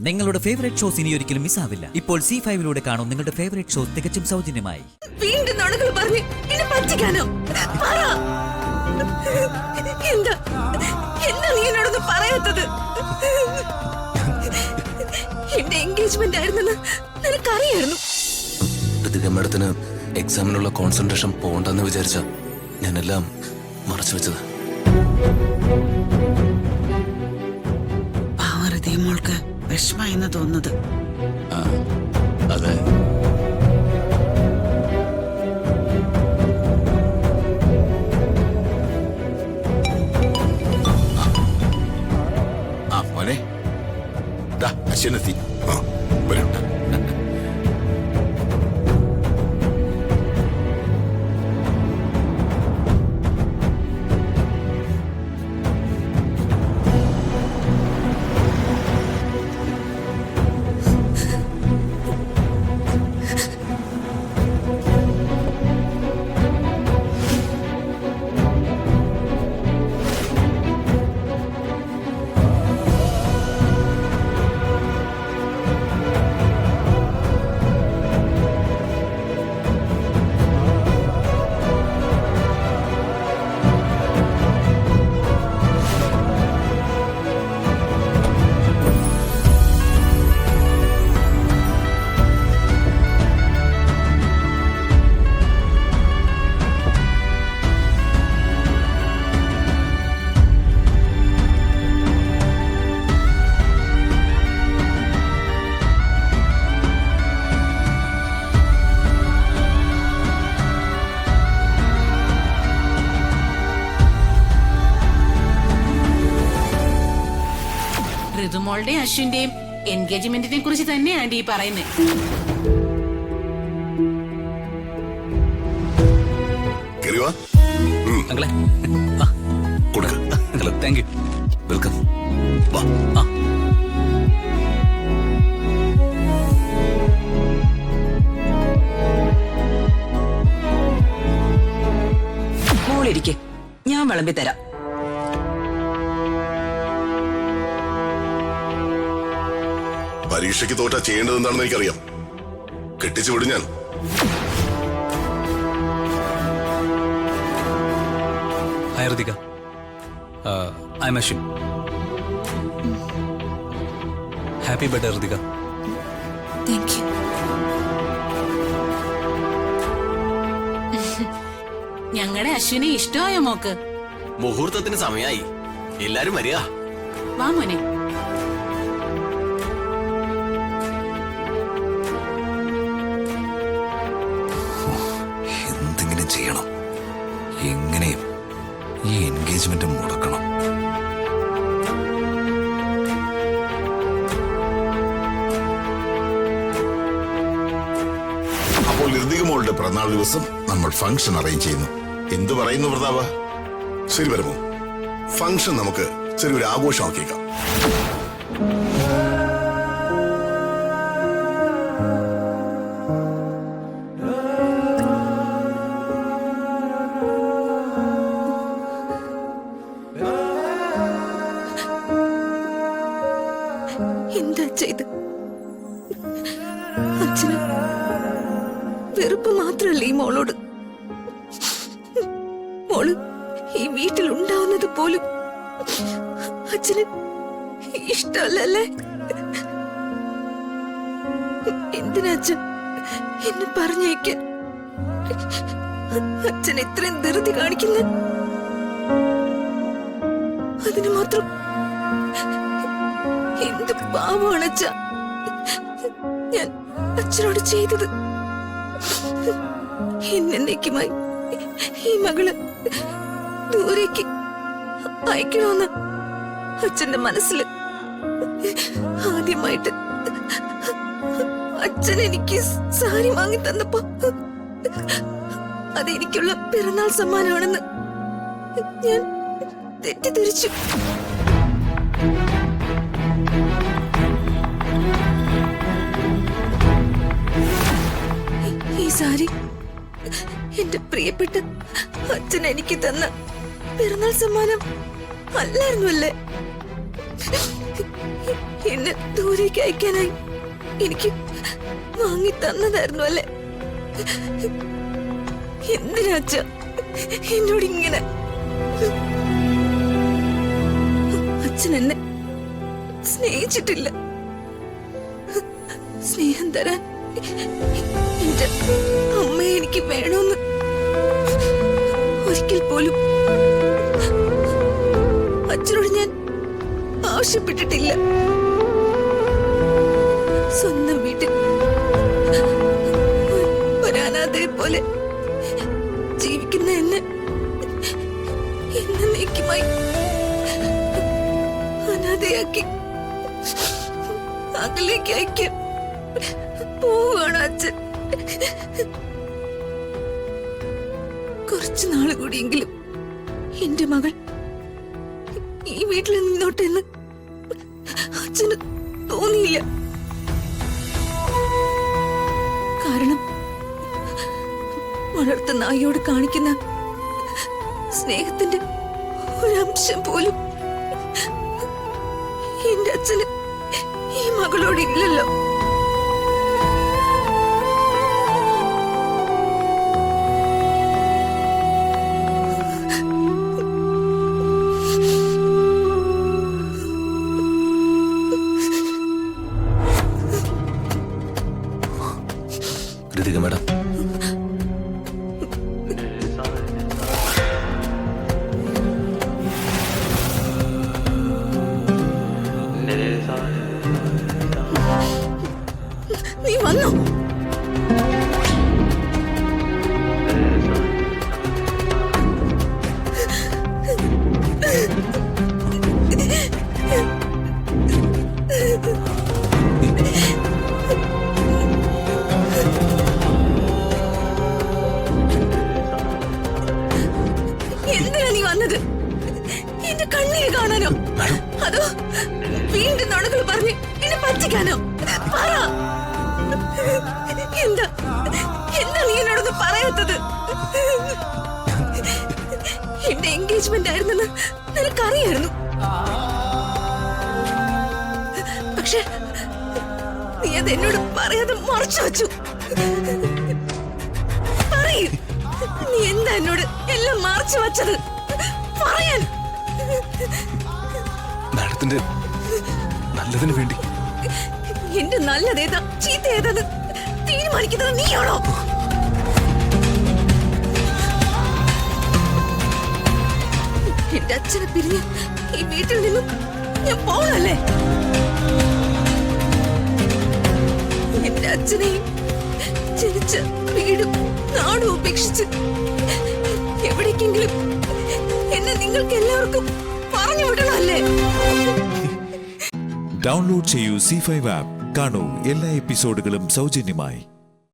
നിങ്ങളുടെ favourite shows ഇനി ഒരിക്കലും മിസ്സാവില്ല. ഇപ്പോൾ C5 കാണും നിങ്ങളുടെ ഫേവറേറ്റ് ഷോസ് തികച്ചും സൗജന്യമായി. വീണ്ടും നുണകൾ പറഞ്ഞ് എന്നെ പറ്റിക്കാനോ? പറ, എന്താ എന്താ നീ എന്നോടൊന്നും പറയാത്തത്? എന്റെ എൻഗേജ്മെന്റ് ആയിരുന്നെന്ന് നിനക്കറിയായിരുന്നു. മാഡത്തിന് എക്സാമിനുള്ള കോൺസെൻട്രേഷൻ പോണ്ടെന്ന് വിചാരിച്ച ഞാനെല്ലാം മറച്ചു വെച്ചത്. മോൾക്ക് വിഷമായെന്ന് തോന്നുന്നത്. അതെ, മോനെ അശ്വനെത്തി വരും. ഋതുമോളുടെയും അശ്വിന്റെയും എൻഗേജ്മെന്റിനെ കുറിച്ച് തന്നെയാണ് ഈ പറയുന്നത്. Hello, thank you, welcome. മോളിരിക്കെ, ഞാൻ വിളമ്പി തരാം. പരീക്ഷയ്ക്ക് തോറ്റാ ചെയ്യേണ്ടത് എന്താണെന്ന് എനിക്കറിയാം. കെട്ടിച്ചു വിടും ഞാൻ. Hi Ritika, I am Ashwin. Happy birthday Ritika. Thank you. ഞങ്ങളുടെ അശ്വിനെ ഇഷ്ടമായോ മോക്ക്? മുഹൂർത്തത്തിന് സമയമായി, എല്ലാരും വരിക. വാ മോനെ. എന്തെങ്കിലും ചെയ്യണം, എങ്ങനെയും ഈ എൻഗേജ്മെന്റ് മുടക്കണം. അപ്പോൾ ഋതിക മോളുടെ പിറന്നാൾ ദിവസം നമ്മൾ ഫംഗ്ഷൻ അറേഞ്ച് ചെയ്യുന്നു. എന്തു പറയുന്നു പ്രതാപ? ശരി വരുമോ? ഫംഗ്ഷൻ നമുക്ക് ചെറിയൊരു ആഘോഷമാക്കിയേക്കാം. എന്താ ചെയ്ത്? അച്ഛന് വെറുപ്പ് മാത്രല്ല ഈ മോളോട്. മോള് ഈ വീട്ടിൽ ഉണ്ടാവുന്നത് പോലും അച്ഛന് ഇഷ്ടമല്ലേ? എന്തിനാ അച്ഛൻ എന്നെ പറഞ്ഞേക്കാൻ അച്ഛൻ ഇത്രയും ധൃതി കാണിക്കുന്ന? അതിന് മാത്രം എന്ത് പാവമാണ് അച്ഛ ഞാൻ അച്ഛനോട് ചെയ്തത്. എന്നേക്കുമായി ഈ മകള് ദൂരേക്ക് അയക്കണമെന്ന് അച്ഛന്റെ മനസ്സിൽ ആദ്യമായിട്ട് അച്ഛൻ എനിക്ക് സാരി വാങ്ങി തന്നപ്പോ അതെനിക്കുള്ള പിറന്നാൾ സമ്മാനമാണെന്ന് ഞാൻ തെറ്റിദ്ധരിച്ചു. ഈ സാരി എന്റെ പ്രിയപ്പെട്ട അച്ഛൻ എനിക്ക് തന്ന പിറന്നാൾ സമ്മാനം അല്ലായിരുന്നു അല്ലേ? എന്നെ ദൂരേക്ക് അയക്കാനായി എനിക്ക് വാങ്ങി തന്നതായിരുന്നു അല്ലേ? എന്തിനാ അച്ഛ എന്നോട് ഇങ്ങനെ? അച്ഛൻ എന്നെ സ്നേഹിച്ചിട്ടില്ല. സ്നേഹം തരാൻ എന്റെ അമ്മയെ എനിക്ക് വേണമെന്ന് ഒരിക്കൽ പോലും അച്ഛനോട് ഞാൻ ആവശ്യപ്പെട്ടിട്ടില്ല. സ്വന്തം വീട്ടിൽ ഒരനാഥയെ പോലെ ജീവിക്കുന്ന എന്നെ എന്നേക്കുമായി അനാഥയാക്കി അകലേക്ക് അയക്കാൻ പോവുകയാണ് അച്ഛൻ. കുറച്ചു നാൾ കൂടിയെങ്കിലും എന്റെ മകൾ ഈ വീട്ടിൽ നിന്നോട്ടെ എന്ന് അച്ഛന് തോന്നിയില്ല. കാരണം വളർത്ത നായോട് കാണിക്കുന്ന സ്നേഹത്തിന്റെ ഒരംശം പോലും എന്റെ അച്ഛന് ഈ മകളോട് ഇല്ലല്ലോ. കൃതിക മാഡം, നീ വന്നോ? എന്തിനാ നീ വന്നത്? എന്റെ കണ്ണീര് കാണാനോ? അതോ വീണ്ടും നുണകൾ പറഞ്ഞ് എന്നെ പറ്റിക്കാനോ? പറ, എന്താ എന്താ നീ എന്നോടൊന്നും പറയാത്തത്? എന്റെ എൻഗേജ്മെന്റ് ആയിരുന്നെന്ന് നിനക്കറിയായിരുന്നു. പക്ഷെ നീ അത് എന്നോട് പറയാതെ മറച്ചു വെച്ചു. പറയൂ, നീ എന്താ എന്നോട് എല്ലാം മറച്ചു വച്ചത്? പറയാൻ. മാഡത്തിന്റെ നല്ലതിന് വേണ്ടി. എന്റെ നല്ലതേതാ ചീത്ത ഏതാന്ന് തീരുമാനിക്കുന്നത് നീയാണോ? എന്റെ അച്ഛനെ പിരിഞ്ഞ് ഈ വീട്ടിൽ നിന്നും ഞാൻ പോണല്ലേ? എന്റെ അച്ഛനെയും ജനിച്ച വീടും നാടും ഉപേക്ഷിച്ച് എവിടേക്കെങ്കിലും എന്നെ നിങ്ങൾക്ക് എല്ലാവർക്കും പറഞ്ഞു വിടണമല്ലേ? ഡൗൺലോഡ് ചെയ്യൂ C5 ആപ്പ്. കാണൂ എല്ലാ എപ്പിസോഡുകളും സൗജന്യമായി.